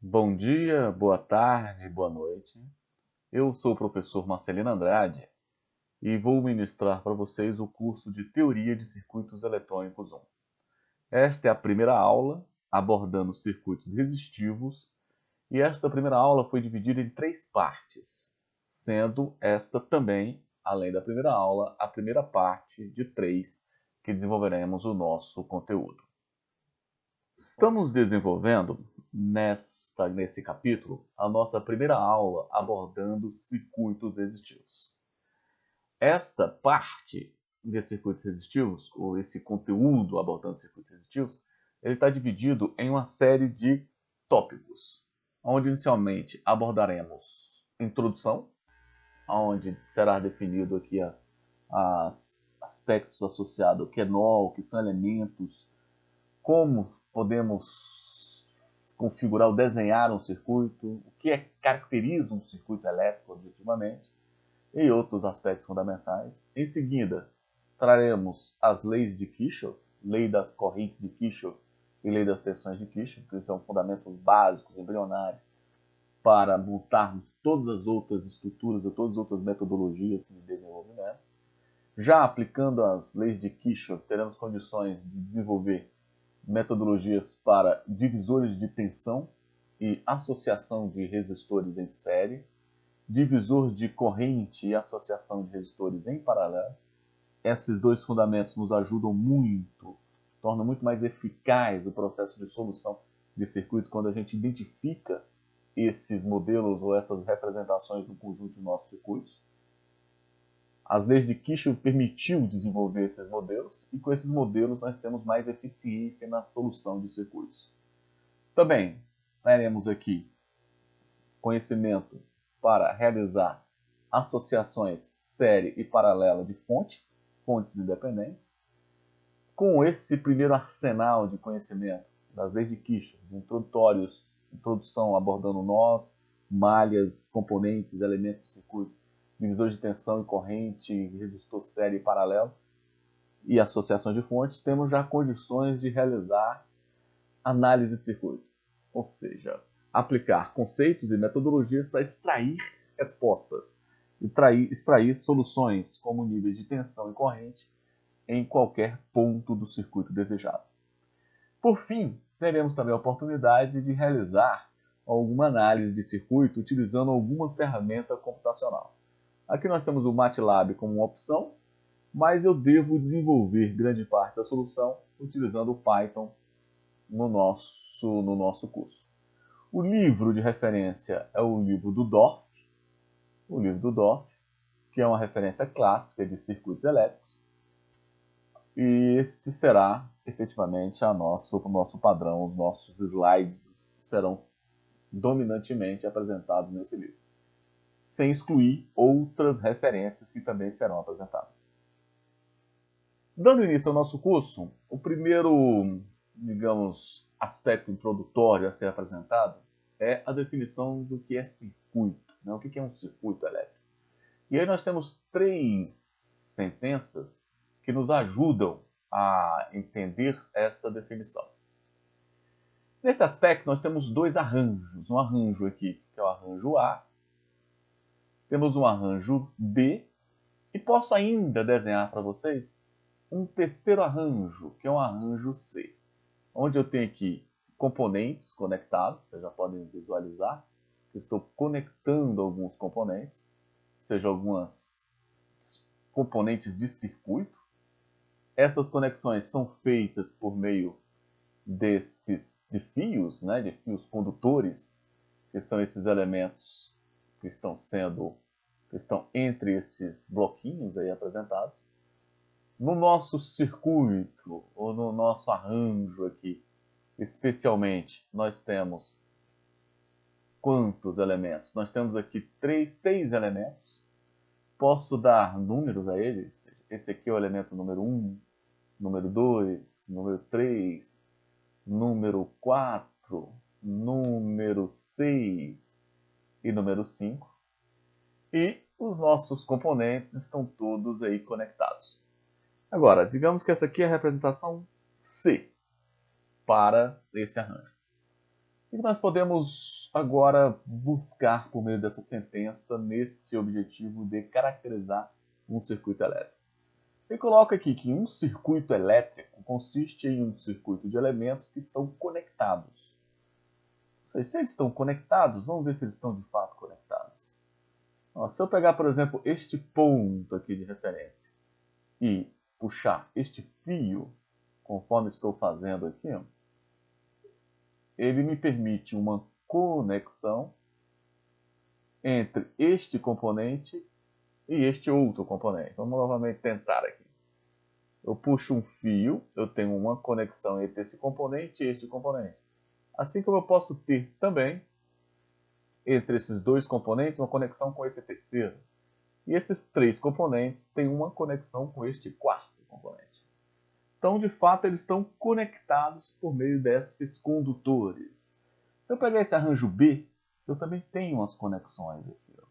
Bom dia, boa tarde, boa noite. Eu sou o professor Marcelino Andrade e vou ministrar para vocês o curso de Teoria de Circuitos Eletrônicos 1. Esta é a primeira aula abordando circuitos resistivos e esta primeira aula foi dividida em 3 partes, sendo esta também, além da primeira aula, a primeira parte de 3 que desenvolveremos o nosso conteúdo. Estamos desenvolvendo nesse capítulo a nossa primeira aula abordando circuitos resistivos. Esta parte de circuitos resistivos, ou esse conteúdo abordando circuitos resistivos, ele está dividido em uma série de tópicos, onde inicialmente abordaremos introdução, onde será definido aqui aspectos associados ao que é nó, o que são elementos, como podemos configurar ou desenhar um circuito, o que caracteriza um circuito elétrico objetivamente, e outros aspectos fundamentais. Em seguida, traremos as leis de Kirchhoff, lei das correntes de Kirchhoff e lei das tensões de Kirchhoff, que são fundamentos básicos, embrionários, para montarmos todas as outras estruturas e todas as outras metodologias de desenvolvimento. Já aplicando as leis de Kirchhoff, teremos condições de desenvolver metodologias para divisores de tensão e associação de resistores em série, divisor de corrente e associação de resistores em paralelo. Esses dois fundamentos nos ajudam muito, tornam muito mais eficaz o processo de solução de circuitos quando a gente identifica esses modelos ou essas representações do conjunto de nossos circuitos. As leis de Kirchhoff permitiu desenvolver esses modelos e com esses modelos nós temos mais eficiência na solução de circuitos. Também teremos aqui conhecimento para realizar associações série e paralela de fontes independentes. Com esse primeiro arsenal de conhecimento das leis de Kirchhoff, introdutórios, introdução abordando nós, malhas, componentes, elementos de circuito, divisores de tensão e corrente, resistor série e paralelo, e associações de fontes, temos já condições de realizar análise de circuito, ou seja, aplicar conceitos e metodologias para extrair respostas, extrair soluções como níveis de tensão e corrente em qualquer ponto do circuito desejado. Por fim, teremos também a oportunidade de realizar alguma análise de circuito utilizando alguma ferramenta computacional. Aqui nós temos o MATLAB como uma opção, mas eu devo desenvolver grande parte da solução utilizando o Python no nosso curso. O livro de referência é o livro do Dorff, que é uma referência clássica de circuitos elétricos, e este será efetivamente o nosso padrão, os nossos slides serão dominantemente apresentados nesse livro, sem excluir outras referências que também serão apresentadas. Dando início ao nosso curso, o primeiro, digamos, aspecto introdutório a ser apresentado é a definição do que é circuito, né? O que é um circuito elétrico. E aí nós temos 3 sentenças que nos ajudam a entender esta definição. Nesse aspecto, nós temos 2 arranjos. Um arranjo aqui, que é o arranjo A. Temos um arranjo B. E posso ainda desenhar para vocês um terceiro arranjo, que é um arranjo C, onde eu tenho aqui componentes conectados, vocês já podem visualizar, que estou conectando alguns componentes, seja algumas componentes de circuito. Essas conexões são feitas por meio de fios, né, de fios condutores, que são esses elementos que estão entre esses bloquinhos aí apresentados. No nosso circuito, ou no nosso arranjo aqui, especialmente, nós temos quantos elementos? Nós temos aqui 6 elementos. Posso dar números a eles. Esse aqui é o elemento número 1, número 2, número 3, número 4, número 6 e número 5. E os nossos componentes estão todos aí conectados. Agora, digamos que essa aqui é a representação C para esse arranjo. O que nós podemos agora buscar por meio dessa sentença neste objetivo de caracterizar um circuito elétrico? Ele coloca aqui que um circuito elétrico consiste em um circuito de elementos que estão conectados. Ou seja, se eles estão conectados, vamos ver se eles estão de fato conectados. Ó, se eu pegar, por exemplo, este ponto aqui de referência e puxar este fio, conforme estou fazendo aqui, ó, ele me permite uma conexão entre este componente e este outro componente. Vamos novamente tentar aqui. Eu puxo um fio, eu tenho uma conexão entre esse componente e este componente. Assim como eu posso ter também, entre esses dois componentes, uma conexão com esse terceiro. E esses três componentes têm uma conexão com este quarto componente. Então, de fato, eles estão conectados por meio desses condutores. Se eu pegar esse arranjo B, eu também tenho umas conexões aqui. Ó.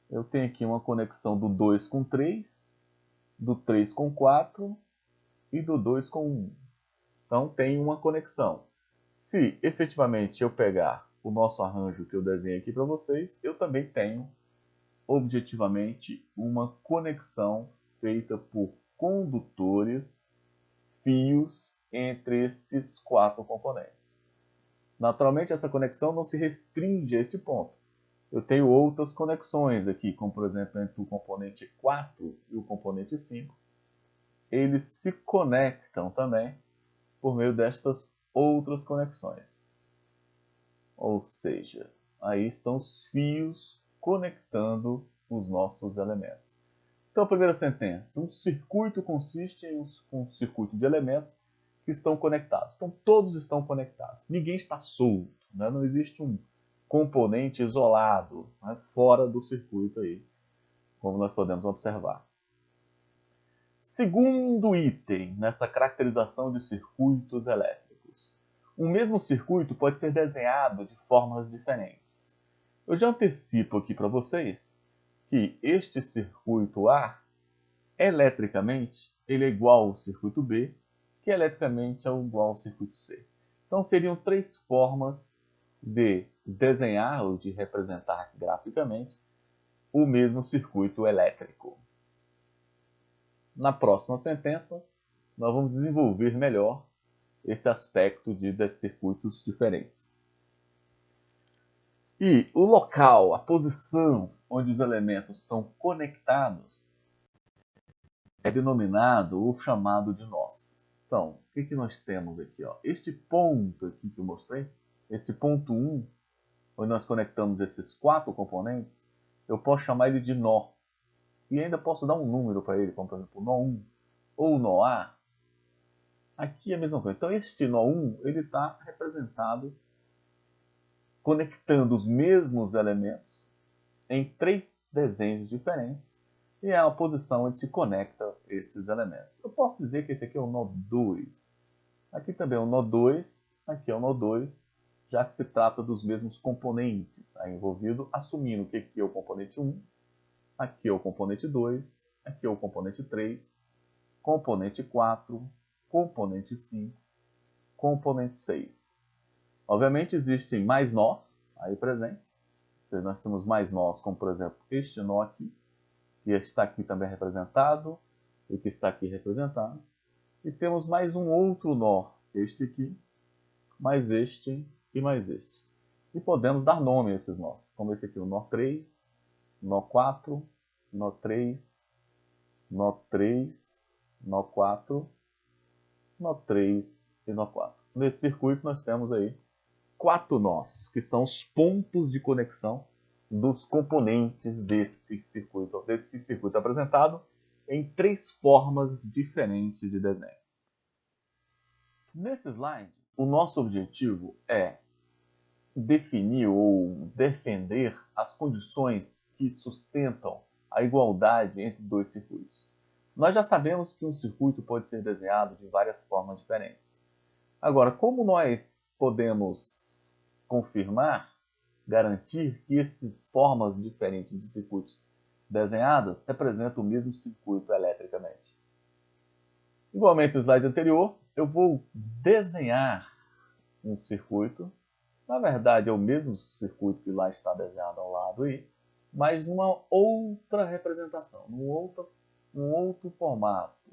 Eu tenho aqui uma conexão do 2 com 3, do 3 com 4 e do 2 com 1. Então, tem uma conexão. Se efetivamente eu pegar o nosso arranjo que eu desenhei aqui para vocês, eu também tenho, objetivamente, uma conexão feita por condutores, fios, entre esses quatro componentes. Naturalmente, essa conexão não se restringe a este ponto. Eu tenho outras conexões aqui, como por exemplo entre o componente 4 e o componente 5. Eles se conectam também por meio destas outras conexões. Ou seja, aí estão os fios conectando os nossos elementos. Então, a primeira sentença, um circuito consiste em um circuito de elementos que estão conectados. Então, todos estão conectados. Ninguém está solto, né? Não existe um componente isolado, né, fora do circuito aí, como nós podemos observar. Segundo item nessa caracterização de circuitos elétricos. O mesmo circuito pode ser desenhado de formas diferentes. Eu já antecipo aqui para vocês que este circuito A, eletricamente, ele é igual ao circuito B, que eletricamente é igual ao circuito C. Então, seriam três formas de desenhar ou de representar graficamente o mesmo circuito elétrico. Na próxima sentença, nós vamos desenvolver melhor esse aspecto de circuitos diferentes. E o local, a posição onde os elementos são conectados é denominado ou chamado de nós. Então, o que nós temos aqui? Ó? Este ponto aqui que eu mostrei, esse ponto 1, onde nós conectamos esses quatro componentes, eu posso chamar ele de nó. E ainda posso dar um número para ele, como por exemplo, nó 1 ou nó A. Aqui é a mesma coisa. Então, este nó 1 ele está representado conectando os mesmos elementos em três desenhos diferentes e é a posição onde se conecta esses elementos. Eu posso dizer que esse aqui é o nó 2. Aqui também é o nó 2, aqui é o nó 2, já que se trata dos mesmos componentes aí envolvidos, assumindo que aqui é o componente 1, aqui é o componente 2, aqui é o componente 3, componente 4, componente 5, componente 6. Obviamente existem mais nós aí presentes. Nós temos mais nós, como por exemplo este nó aqui, que está aqui também representado, e que está aqui representado. E temos mais um outro nó, este aqui, mais este e mais este. E podemos dar nome a esses nós, como esse aqui, o nó 3, nó 4, nó 3, nó 3, nó 4, nó 3 e nó 4. Nesse circuito nós temos aí 4 nós, que são os pontos de conexão dos componentes desse circuito apresentado em três formas diferentes de desenho. Nesse slide, o nosso objetivo é definir ou defender as condições que sustentam a igualdade entre dois circuitos. Nós já sabemos que um circuito pode ser desenhado de várias formas diferentes. Agora, como nós podemos confirmar, garantir que essas formas diferentes de circuitos desenhadas representam o mesmo circuito eletricamente? Igualmente no slide anterior, eu vou desenhar um circuito Na verdade, é o mesmo circuito que lá está desenhado ao lado aí, mas numa outra representação, num outro formato,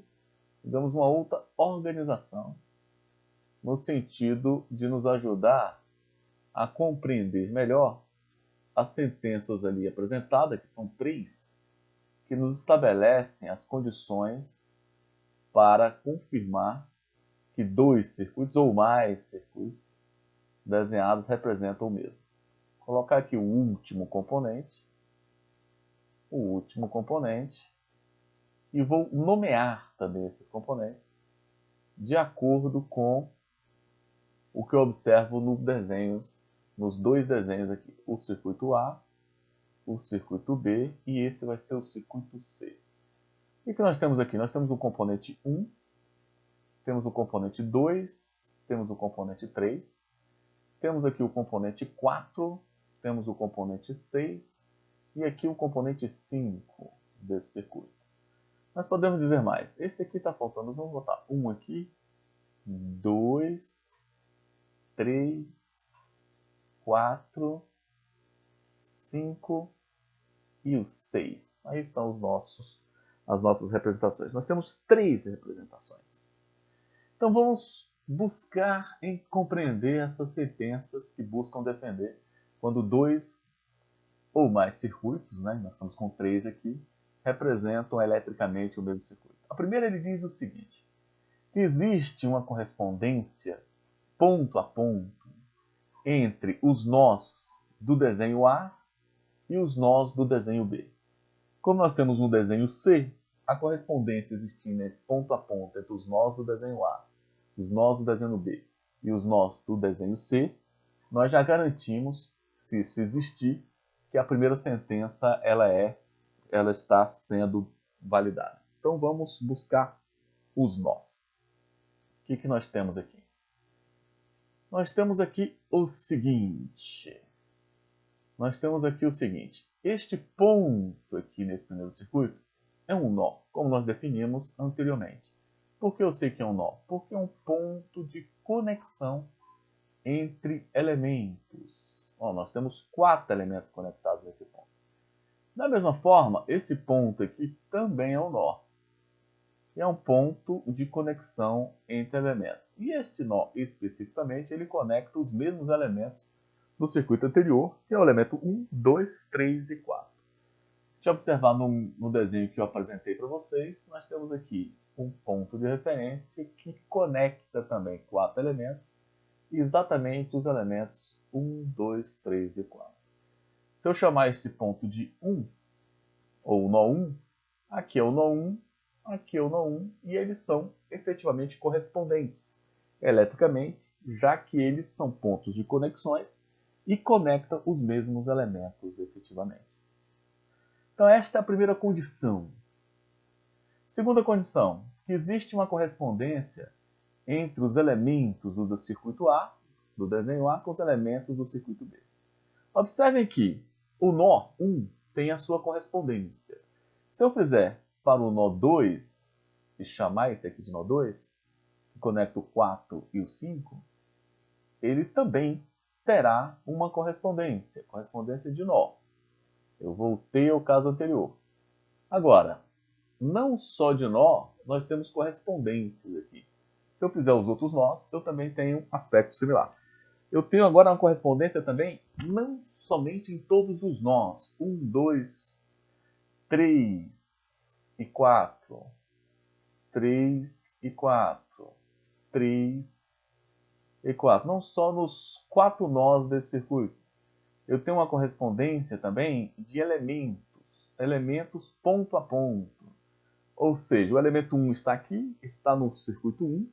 digamos uma outra organização, no sentido de nos ajudar a compreender melhor as sentenças ali apresentadas, que são 3, que nos estabelecem as condições para confirmar que 2 circuitos ou mais circuitos desenhados representam o mesmo. Vou colocar aqui o último componente, e vou nomear também esses componentes de acordo com o que eu observo nos 2 desenhos aqui, o circuito A, o circuito B, e esse vai ser o circuito C. O que nós temos aqui? Nós temos o componente 1, temos o componente 2, temos o componente 3, temos aqui o componente 4, temos o componente 6 e aqui o componente 5 desse circuito. Nós podemos dizer mais. Esse aqui está faltando, vamos botar 1 aqui, 2, 3, 4, 5 e o 6. Aí estão as nossas representações. Nós temos 3 representações. Então vamos buscar em compreender essas sentenças que buscam defender quando 2 ou mais circuitos, né, nós estamos com 3 aqui, representam eletricamente o mesmo circuito. A primeira ele diz o seguinte, que existe uma correspondência ponto a ponto entre os nós do desenho A e os nós do desenho B. Como nós temos no desenho C, a correspondência existindo ponto a ponto entre os nós do desenho A, os nós do desenho B e os nós do desenho C, nós já garantimos, se isso existir, que a primeira sentença ela está sendo validada. Então vamos buscar os nós. O que nós temos aqui? Nós temos aqui o seguinte. Este ponto aqui nesse primeiro circuito é um nó, como nós definimos anteriormente. Por que eu sei que é um nó? Porque é um ponto de conexão entre elementos. Nós temos 4 elementos conectados nesse ponto. Da mesma forma, esse ponto aqui também é um nó. É um ponto de conexão entre elementos. E este nó, especificamente, ele conecta os mesmos elementos do circuito anterior, que é o elemento 1, 2, 3 e 4. Se observar no desenho que eu apresentei para vocês, nós temos aqui um ponto de referência que conecta também 4 elementos, exatamente os elementos 1, 2, 3 e 4. Se eu chamar esse ponto de 1, ou nó 1, aqui é o nó 1, aqui é o nó 1, e eles são efetivamente correspondentes eletricamente, já que eles são pontos de conexões e conectam os mesmos elementos efetivamente. Então esta é a primeira condição. Segunda condição, que existe uma correspondência entre os elementos do circuito A, do desenho A, com os elementos do circuito B. Observem que o nó 1 tem a sua correspondência. Se eu fizer para o nó 2, e chamar esse aqui de nó 2, que conecta o 4 e o 5, ele também terá uma correspondência de nó. Eu voltei ao caso anterior. Agora, não só de nó, nós temos correspondências aqui. Se eu fizer os outros nós, eu também tenho um aspecto similar. Eu tenho agora uma correspondência também, não somente em todos os nós. 1, 2, 3 e 4. 3 e 4. 3 e 4. Não só nos 4 nós desse circuito. Eu tenho uma correspondência também de elementos ponto a ponto. Ou seja, o elemento 1 está aqui, está no circuito 1.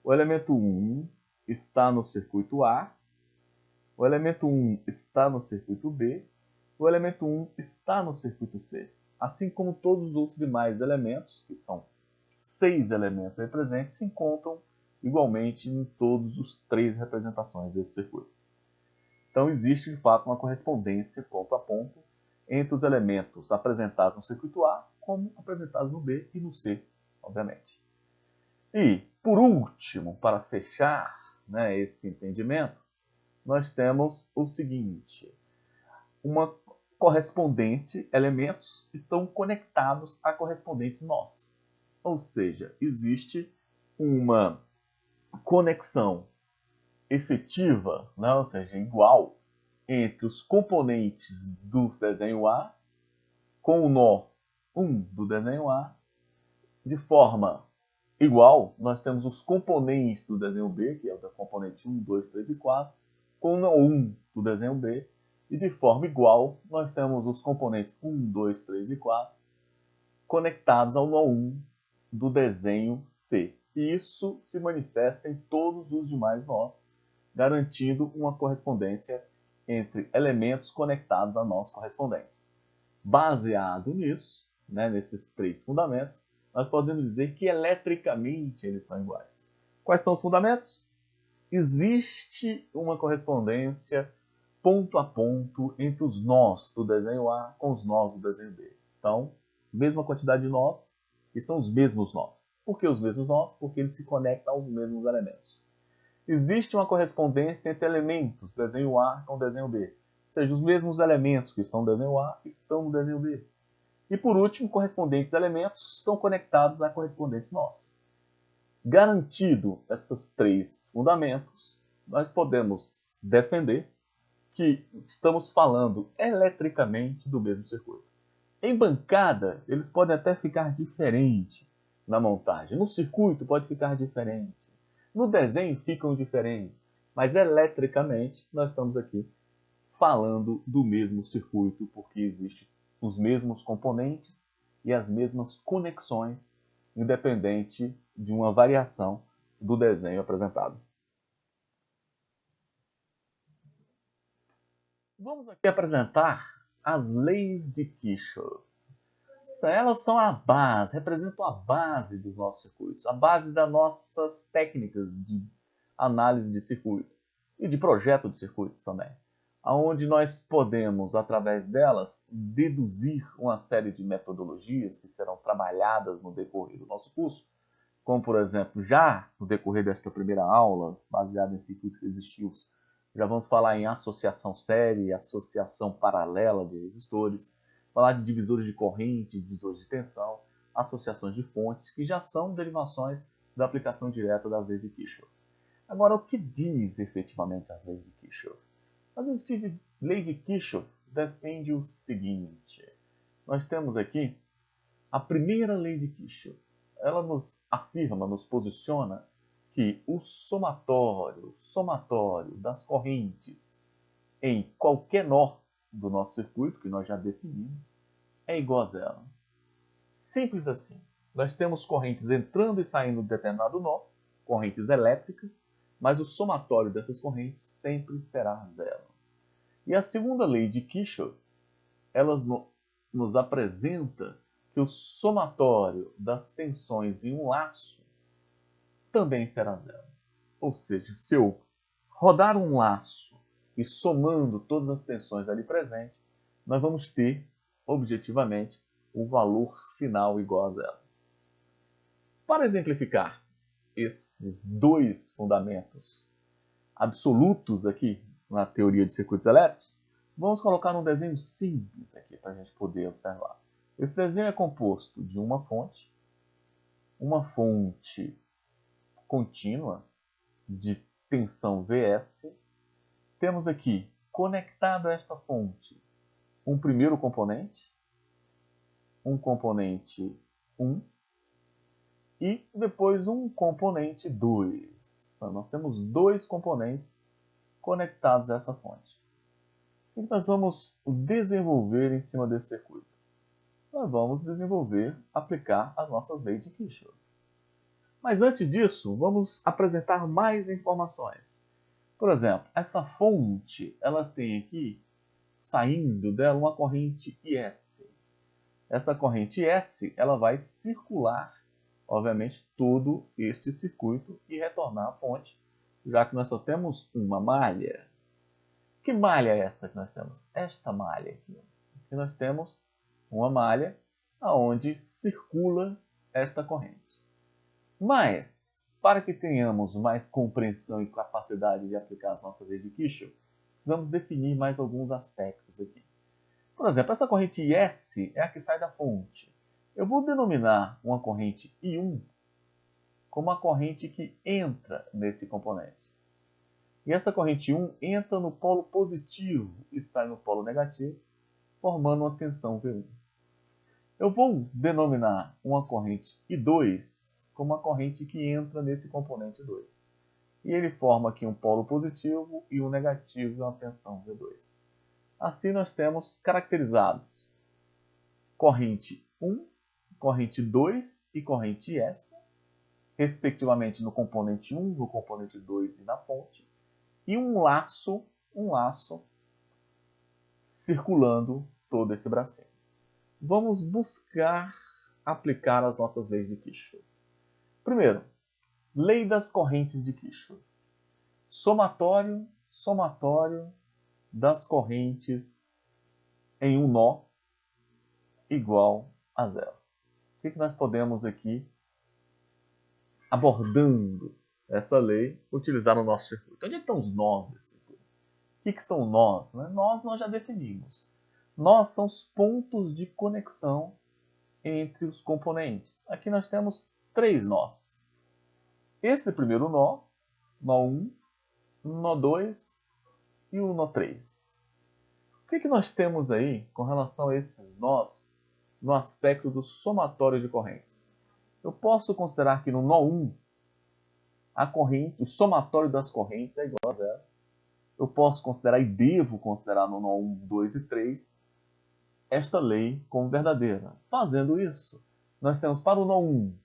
O elemento 1 está no circuito A. O elemento 1 está no circuito B. O elemento 1 está no circuito C. Assim como todos os outros demais elementos, que são 6 elementos aí presentes, se encontram igualmente em todos os 3 representações desse circuito. Então existe de fato uma correspondência ponto a ponto entre os elementos apresentados no circuito A, como apresentados no B e no C, obviamente. E, por último, para fechar esse entendimento, nós temos o seguinte: uma correspondente, elementos estão conectados a correspondentes nós. Ou seja, existe uma conexão efetiva, né? Ou seja, igual, entre os componentes do desenho A com o nó 1 do desenho A. De forma igual, nós temos os componentes do desenho B, que é o da componente 1, 2, 3 e 4, com o nó 1 do desenho B. E de forma igual, nós temos os componentes 1, 2, 3 e 4 conectados ao nó 1 do desenho C. E isso se manifesta em todos os demais nós, garantindo uma correspondência entre elementos conectados a nós correspondentes. Baseado nisso, né, nesses três fundamentos, nós podemos dizer que eletricamente eles são iguais. Quais são os fundamentos? Existe uma correspondência ponto a ponto entre os nós do desenho A com os nós do desenho B. Então, mesma quantidade de nós e são os mesmos nós. Por que os mesmos nós? Porque eles se conectam aos mesmos elementos. Existe uma correspondência entre elementos do desenho A com o desenho B. Ou seja, os mesmos elementos que estão no desenho A estão no desenho B. E por último, correspondentes elementos estão conectados a correspondentes nós. Garantido esses três fundamentos, nós podemos defender que estamos falando eletricamente do mesmo circuito. Em bancada, eles podem até ficar diferentes na montagem. No circuito pode ficar diferente. No desenho ficam diferentes. Mas eletricamente, nós estamos aqui falando do mesmo circuito, porque existem os mesmos componentes e as mesmas conexões, independente de uma variação do desenho apresentado. Vamos aqui apresentar as leis de Kirchhoff. Elas são a base, representam a base dos nossos circuitos, a base das nossas técnicas de análise de circuito e de projeto de circuitos também, onde nós podemos, através delas, deduzir uma série de metodologias que serão trabalhadas no decorrer do nosso curso, como, por exemplo, já no decorrer desta primeira aula, baseada em circuitos resistivos, já vamos falar em associação série, associação paralela de resistores, falar de divisores de corrente, divisores de tensão, associações de fontes, que já são derivações da aplicação direta das leis de Kirchhoff. Agora, o que diz efetivamente as leis de Kirchhoff? A lei de Kirchhoff defende o seguinte: nós temos aqui a primeira lei de Kirchhoff. Ela nos afirma, nos posiciona que o somatório das correntes em qualquer nó do nosso circuito, que nós já definimos, é igual a zero. Simples assim. Nós temos correntes entrando e saindo de determinado nó, correntes elétricas, mas o somatório dessas correntes sempre será zero. E a segunda lei de Kirchhoff, ela nos apresenta que o somatório das tensões em um laço também será zero. Ou seja, se eu rodar um laço e somando todas as tensões ali presentes, nós vamos ter, objetivamente, o valor final igual a zero. Para exemplificar esses dois fundamentos absolutos aqui na teoria de circuitos elétricos, vamos colocar um desenho simples aqui para a gente poder observar. Esse desenho é composto de uma fonte contínua de tensão Vs. Temos aqui, conectado a esta fonte, um primeiro componente, um componente 1 e depois um componente 2. Nós temos dois componentes conectados a essa fonte. O que nós vamos desenvolver em cima desse circuito? Nós vamos aplicar as nossas leis de Kirchhoff. Mas antes disso, vamos apresentar mais informações. Por exemplo, essa fonte, ela tem aqui, saindo dela, uma corrente IS. Essa corrente IS, ela vai circular, obviamente, todo este circuito e retornar à fonte, já que nós só temos uma malha. Que malha é essa que nós temos? Esta malha aqui. Aqui nós temos uma malha onde circula esta corrente. Mas, para que tenhamos mais compreensão e capacidade de aplicar as nossas leis de Kirchhoff, precisamos definir mais alguns aspectos aqui. Por exemplo, essa corrente IS é a que sai da fonte. Eu vou denominar uma corrente I1 como a corrente que entra nesse componente. E essa corrente I1 entra no polo positivo e sai no polo negativo, formando uma tensão V1. Eu vou denominar uma corrente I2 como a corrente que entra nesse componente 2. E ele forma aqui um polo positivo e um negativo e uma tensão V2. Assim nós temos caracterizados corrente 1, corrente 2 e corrente S, respectivamente no componente 1, no componente 2 e na fonte, e um laço circulando todo esse bracinho. Vamos buscar aplicar as nossas leis de Kirchhoff. Primeiro, lei das correntes de Kirchhoff. Somatório das correntes em um nó igual a zero. O que nós podemos aqui, abordando essa lei, utilizar no nosso circuito? Onde estão os nós desse circuito? O que são nós? Nós já definimos. Nós são os pontos de conexão entre os componentes. Aqui nós temos 3 nós. Esse primeiro nó 1, nó 2 e o nó 3. O que nós temos aí com relação a esses nós no aspecto do somatório de correntes? Eu posso considerar que no nó 1, a corrente, o somatório das correntes é igual a zero. Eu posso considerar e devo considerar no nó 1, 2 e 3 esta lei como verdadeira. Fazendo isso, nós temos para o nó 1,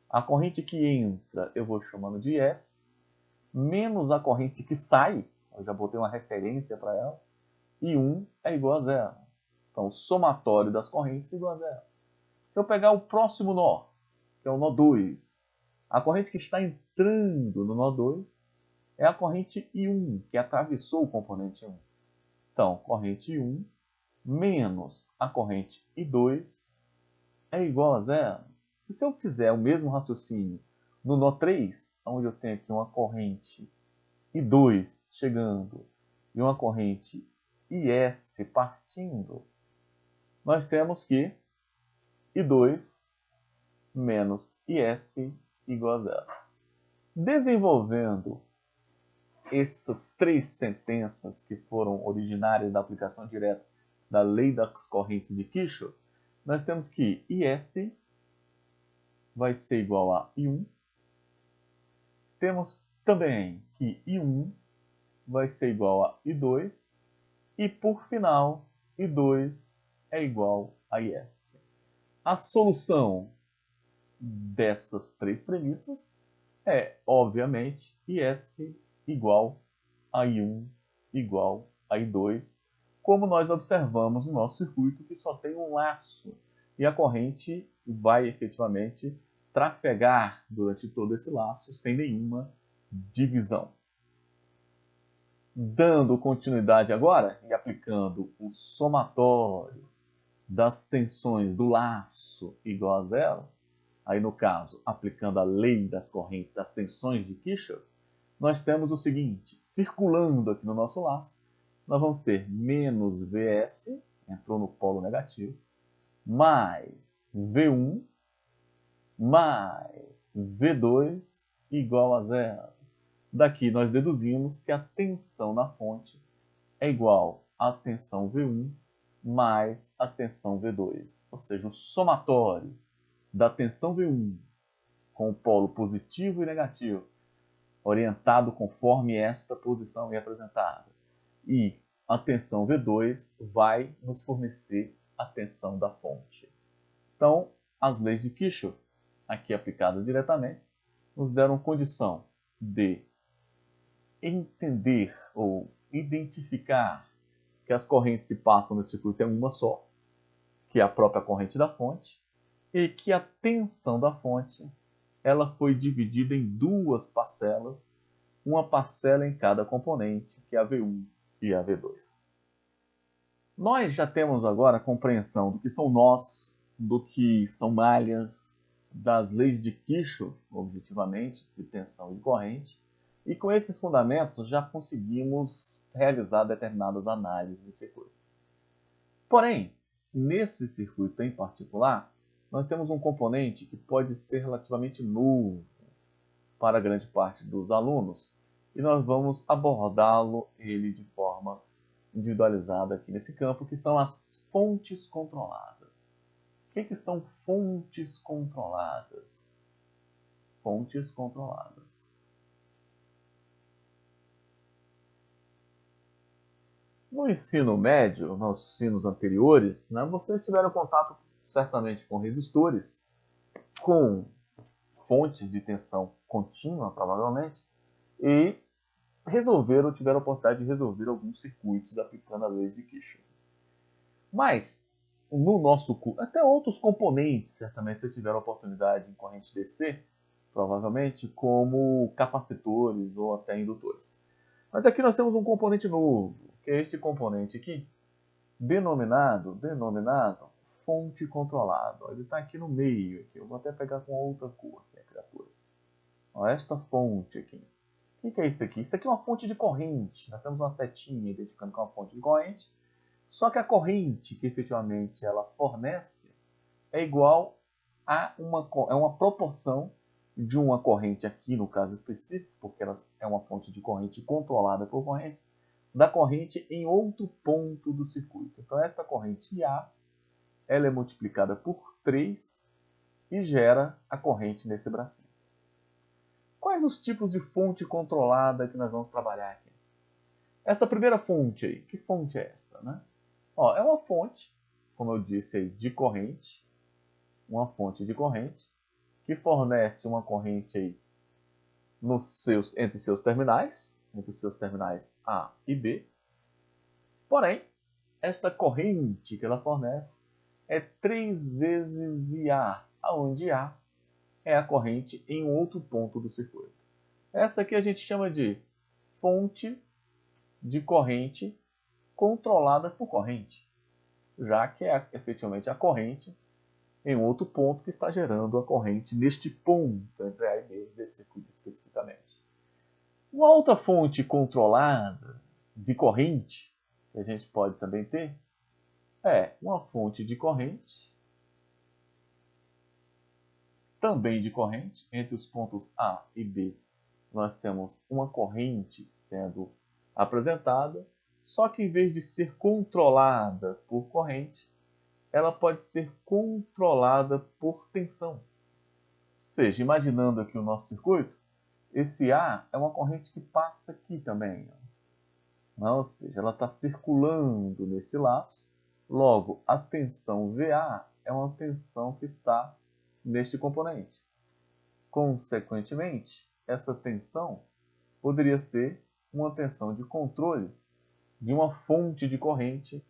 a corrente que entra, eu vou chamando de S, menos a corrente que sai, eu já botei uma referência para ela, e 1 é igual a zero. Então, o somatório das correntes é igual a zero. Se eu pegar o próximo nó, que é o nó 2, a corrente que está entrando no nó 2 é a corrente I1, que atravessou o componente 1. Então, corrente I1 menos a corrente I2 é igual a zero. E se eu fizer o mesmo raciocínio no nó 3, onde eu tenho aqui uma corrente I2 chegando e uma corrente IS partindo, nós temos que I2 menos IS igual a zero. Desenvolvendo essas 3 sentenças que foram originárias da aplicação direta da lei das correntes de Kirchhoff, nós temos que IS vai ser igual a I1. Temos também que I1 vai ser igual a I2. E, por final, I2 é igual a IS. A solução dessas 3 premissas é, obviamente, IS igual a I1 igual a I2, como nós observamos no nosso circuito, que só tem um laço, e a corrente vai efetivamente trafegar durante todo esse laço sem nenhuma divisão. Dando continuidade agora e aplicando o somatório das tensões do laço igual a zero, aí no caso, aplicando a lei das correntes das tensões de Kirchhoff, nós temos o seguinte, circulando aqui no nosso laço, nós vamos ter menos Vs, entrou no polo negativo, mais V1, mais V2 igual a zero. Daqui nós deduzimos que a tensão na fonte é igual à tensão V1 mais a tensão V2. Ou seja, o somatório da tensão V1 com o polo positivo e negativo, orientado conforme esta posição é apresentada, e a tensão V2 vai nos fornecer a tensão da fonte. Então, as leis de Kirchhoff, aqui aplicadas diretamente, nos deram condição de entender ou identificar que as correntes que passam no circuito é uma só, que é a própria corrente da fonte, e que a tensão da fonte ela foi dividida em 2 parcelas, uma parcela em cada componente, que é a V1 e a V2. Nós já temos agora a compreensão do que são nós, do que são malhas, das leis de Kirchhoff, objetivamente, de tensão e de corrente, E com esses fundamentos já conseguimos realizar determinadas análises de circuito. Porém, nesse circuito em particular, nós temos um componente que pode ser relativamente novo para grande parte dos alunos, e nós vamos abordá-lo ele de forma individualizada aqui nesse campo, que são as fontes controladas. O que são fontes controladas? Fontes controladas. No ensino médio, nos ensinos anteriores, né, vocês tiveram contato certamente com resistores, com fontes de tensão contínua, provavelmente, e tiveram a oportunidade de resolver alguns circuitos aplicando a lei de Kirchhoff. Mas, no nosso curso, até outros componentes, certamente vocês tiveram a oportunidade em corrente DC, provavelmente, como capacitores ou até indutores. Mas aqui nós temos um componente novo, que é esse componente aqui, denominado fonte controlada. Ele está aqui no meio. Aqui. Eu vou até pegar com outra cor, que é a criatura. Ó, esta fonte aqui. O que é isso aqui? Isso aqui é uma fonte de corrente. Nós temos uma setinha identificando que é uma fonte de corrente. Só que a corrente que efetivamente ela fornece é igual a uma proporção de uma corrente aqui, no caso específico, porque ela é uma fonte de corrente controlada por corrente, da corrente em outro ponto do circuito. Então, esta corrente IA, ela é multiplicada por 3 e gera a corrente nesse bracinho. Quais os tipos de fonte controlada que nós vamos trabalhar aqui? Essa primeira fonte aí, que fonte é esta? Né? Ó, é uma fonte, como eu disse aí, de corrente, uma fonte de corrente, que fornece uma corrente aí entre seus terminais A e B. Porém, esta corrente que ela fornece é 3 vezes IA, onde IA é a corrente em outro ponto do circuito. Essa aqui a gente chama de fonte de corrente controlada por corrente, já que é efetivamente a corrente em outro ponto que está gerando a corrente neste ponto entre A e B desse circuito especificamente. Uma outra fonte controlada de corrente que a gente pode também ter é uma fonte de corrente, também de corrente, entre os pontos A e B nós temos uma corrente sendo apresentada, só que em vez de ser controlada por corrente, ela pode ser controlada por tensão. Ou seja, imaginando aqui o nosso circuito, esse A é uma corrente que passa aqui também. Ou seja, ela está circulando nesse laço. Logo, a tensão VA é uma tensão que está neste componente. Consequentemente, essa tensão poderia ser uma tensão de controle de uma fonte de corrente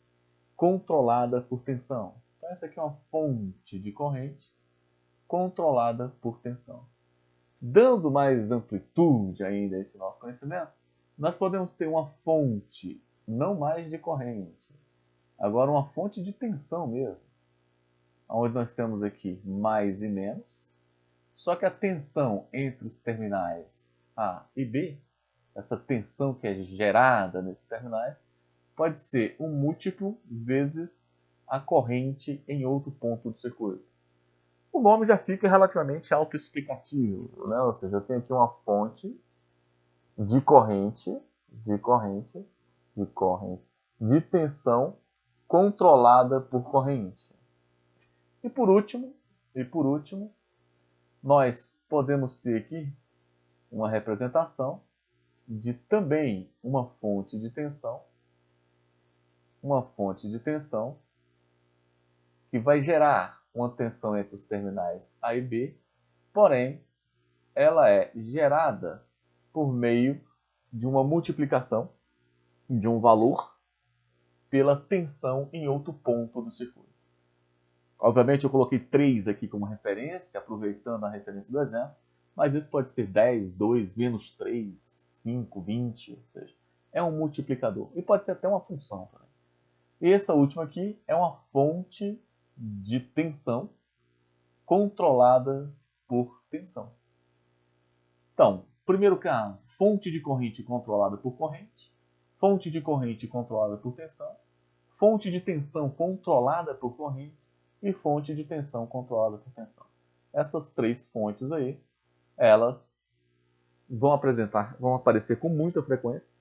controlada por tensão. Então, essa aqui é uma fonte de corrente controlada por tensão. Dando mais amplitude ainda a esse nosso conhecimento, nós podemos ter uma fonte não mais de corrente, agora uma fonte de tensão mesmo, onde nós temos aqui mais e menos, só que a tensão entre os terminais A e B, essa tensão que é gerada nesses terminais, pode ser um múltiplo vezes a corrente em outro ponto do circuito. O nome já fica relativamente autoexplicativo, né? Ou seja, eu tenho aqui uma fonte de corrente, de tensão controlada por corrente. E por último, nós podemos ter aqui uma representação de também uma fonte de tensão que vai gerar uma tensão entre os terminais A e B, porém, ela é gerada por meio de uma multiplicação de um valor pela tensão em outro ponto do circuito. Obviamente eu coloquei 3 aqui como referência, aproveitando a referência do exemplo, mas isso pode ser 10, 2, menos 3, 5, 20, ou seja, é um multiplicador. E pode ser até uma função também. E essa última aqui é uma fonte de tensão controlada por tensão. Então, primeiro caso, fonte de corrente controlada por corrente, fonte de corrente controlada por tensão, fonte de tensão controlada por corrente e fonte de tensão controlada por tensão. Essas três fontes aí, elas vão aparecer com muita frequência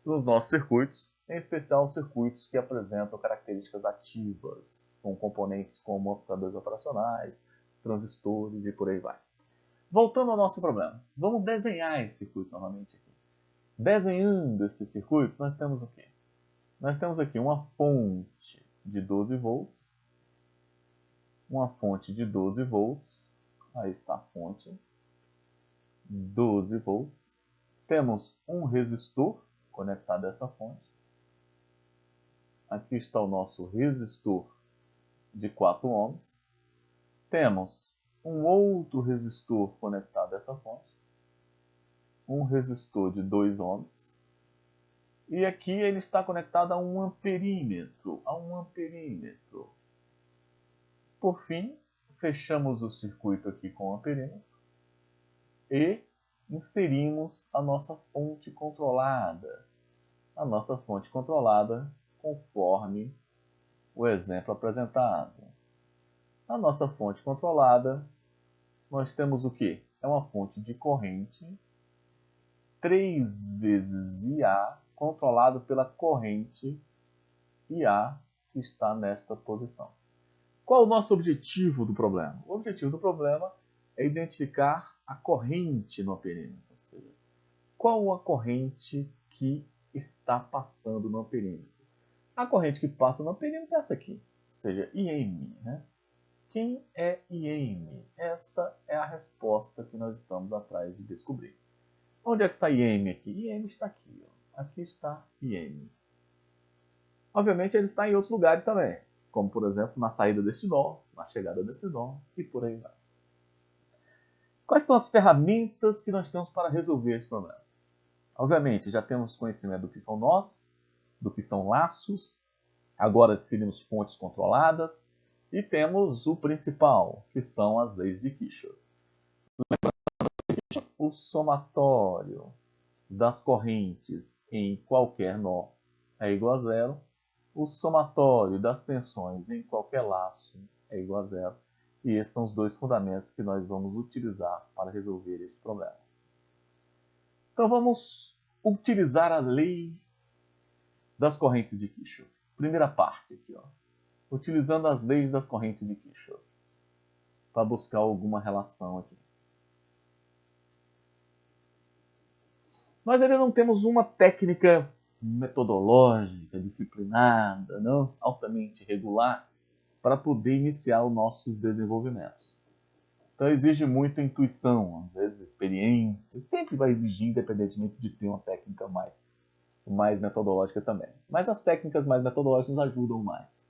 nos nossos circuitos, em especial circuitos que apresentam características ativas, com componentes como amplificadores operacionais, transistores e por aí vai. Voltando ao nosso problema, vamos desenhar esse circuito novamente aqui. Desenhando esse circuito, nós temos o quê? Nós temos aqui uma fonte de 12 volts, uma fonte de 12 volts, aí está a fonte, 12 volts. Temos um resistor conectado a essa fonte. Aqui está o nosso resistor de 4 ohms. Temos um outro resistor conectado a essa fonte. Um resistor de 2 ohms. E aqui ele está conectado a um amperímetro. Por fim, fechamos o circuito aqui com o amperímetro e inserimos a nossa fonte controlada. A nossa fonte controlada conforme o exemplo apresentado. A nossa fonte controlada, nós temos o quê? É uma fonte de corrente 3 vezes IA controlado pela corrente IA que está nesta posição. Qual o nosso objetivo do problema? O objetivo do problema é identificar a corrente no amperímetro, ou seja, qual a corrente que está passando no amperímetro. A corrente que passa no amperímetro é essa aqui, ou seja, IM. Né? Quem é IM? Essa é a resposta que nós estamos atrás de descobrir. Onde é que está IM aqui? IM está aqui. Ó. Aqui está IM. Obviamente ele está em outros lugares também, como por exemplo na saída deste nó, na chegada desse nó e por aí vai. Quais são as ferramentas que nós temos para resolver esse problema? Obviamente já temos conhecimento do que são nós, do que são laços, agora seríamos fontes controladas e temos o principal, que são as leis de Kirchhoff. O somatório das correntes em qualquer nó é igual a zero. O somatório das tensões em qualquer laço é igual a zero. E esses são os dois fundamentos que nós vamos utilizar para resolver esse problema. Então vamos utilizar a lei das correntes de Kirchhoff. Primeira parte aqui, ó. Utilizando as leis das correntes de Kirchhoff para buscar alguma relação aqui. Nós ainda não temos uma técnica metodológica, disciplinada, não altamente regular, para poder iniciar os nossos desenvolvimentos. Então exige muita intuição, às vezes experiência, sempre vai exigir, independentemente de ter uma técnica mais metodológica também. Mas as técnicas mais metodológicas nos ajudam mais,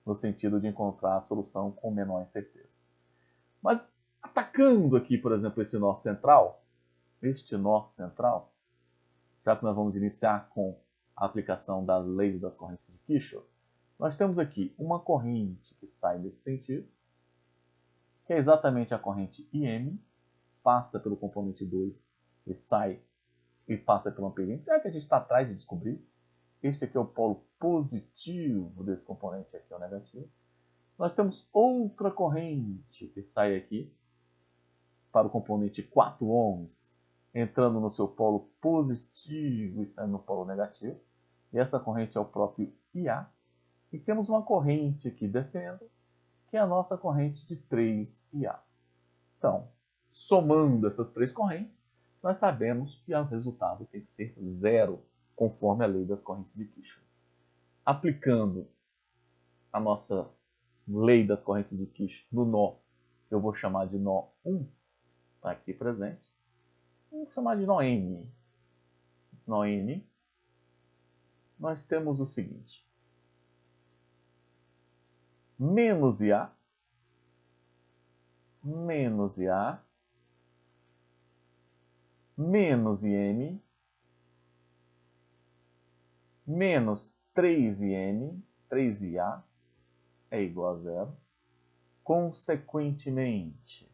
no sentido de encontrar a solução com menor incerteza. Mas atacando aqui, por exemplo, este nó central, já que nós vamos iniciar com a aplicação das leis das correntes de Kirchhoff, nós temos aqui uma corrente que sai nesse sentido, que é exatamente a corrente IM, passa pelo componente 2 e sai e passa pelo amperímetro. É o que a gente está atrás de descobrir. Este aqui é o polo positivo desse componente, aqui é o negativo. Nós temos outra corrente que sai aqui para o componente 4 ohms, entrando no seu polo positivo e saindo no polo negativo. E essa corrente é o próprio IA. E temos uma corrente aqui descendo, que é a nossa corrente de 3IA. Então, somando essas três correntes, nós sabemos que o resultado tem que ser zero, conforme a lei das correntes de Kirchhoff. Aplicando a nossa lei das correntes de Kirchhoff no nó, eu vou chamar de nó 1, está aqui presente. Vamos chamar de nó N. Nó N, nós temos o seguinte: menos IA, menos IA, menos IM, menos 3IM, 3IA, é igual a zero. Consequentemente,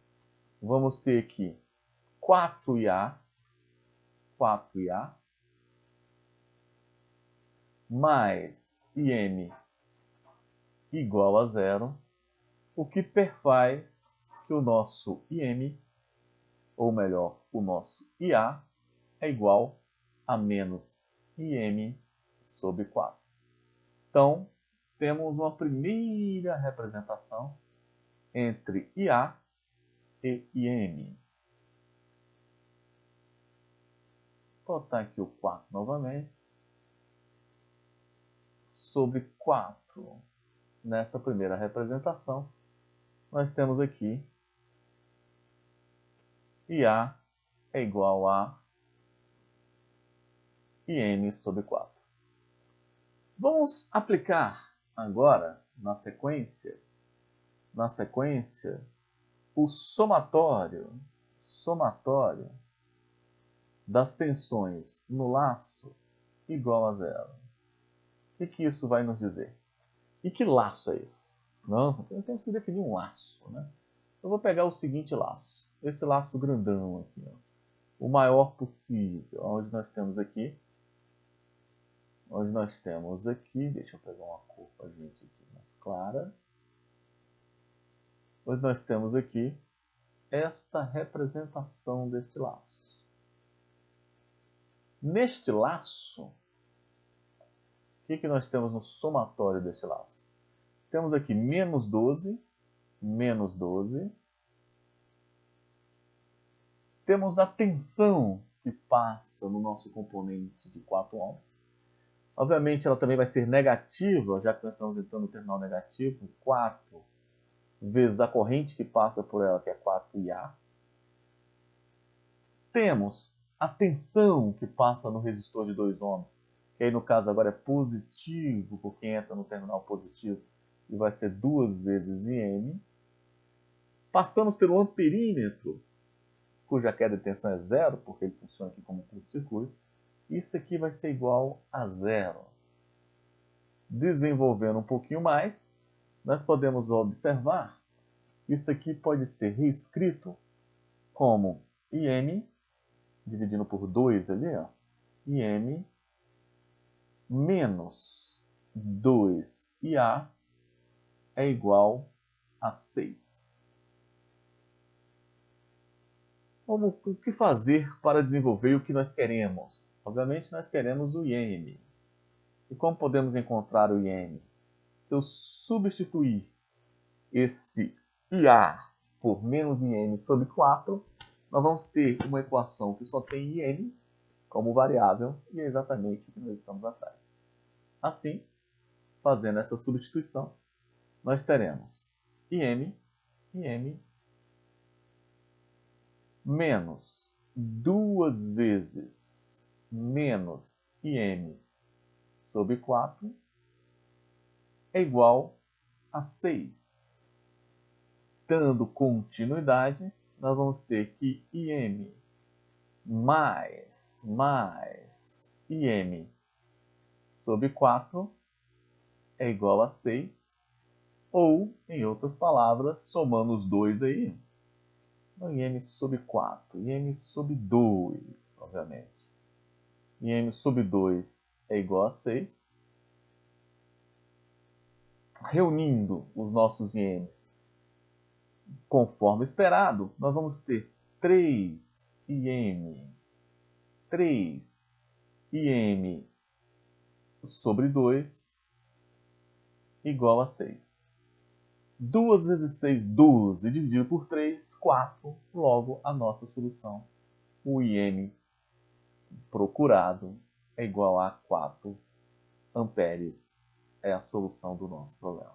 vamos ter aqui 4IA 4IA mais IM igual a zero, o que perfaz que o nosso IM, ou melhor, o nosso IA, é igual a menos IM sobre 4. Então, temos uma primeira representação entre IA e IM. Vou botar aqui o 4 novamente. Sobre 4. Nessa primeira representação, nós temos aqui IA é igual a IM sobre 4. Vamos aplicar agora, na sequência, o somatório das tensões no laço igual a zero. O que isso vai nos dizer? E que laço é esse? Não, temos que definir um laço, né? Eu vou pegar o seguinte laço, esse laço grandão aqui, ó, o maior possível, onde nós temos aqui, deixa eu pegar uma cor para a gente aqui mais clara, onde nós temos aqui esta representação deste laço. Neste laço, o que nós temos no somatório deste laço? Temos aqui menos 12, temos a tensão que passa no nosso componente de 4 ohms. Obviamente ela também vai ser negativa, já que nós estamos entrando no terminal negativo, 4 vezes a corrente que passa por ela, que é 4IA. Temos a tensão que passa no resistor de 2 ohms, que aí no caso agora é positivo, porque entra no terminal positivo, e vai ser 2 vezes IM. Passamos pelo amperímetro, cuja queda de tensão é zero, porque ele funciona aqui como curto-circuito. Isso aqui vai ser igual a zero. Desenvolvendo um pouquinho mais, nós podemos observar que isso aqui pode ser reescrito como IM, dividindo por 2 ali, ó, IM menos 2IA é igual a 6. O que fazer para desenvolver o que nós queremos? Obviamente nós queremos o IM. E como podemos encontrar o IM? Se eu substituir esse IA por menos IM sobre 4, nós vamos ter uma equação que só tem IM como variável, e é exatamente o que nós estamos atrás. Assim, fazendo essa substituição, nós teremos IM menos 2 vezes menos IM sobre 4 é igual a 6. Dando continuidade, nós vamos ter que IM mais IM sobre 4 é igual a 6, ou, em outras palavras, somando os dois aí, IM sobre 4, IM sobre 2, obviamente. IM sobre 2 é igual a 6. Reunindo os nossos IMs conforme esperado, nós vamos ter 3 IM sobre 2 igual a 6. 2 vezes 6, 12, dividido por 3, 4. Logo, a nossa solução, o IM procurado, é igual a 4 amperes. É a solução do nosso problema.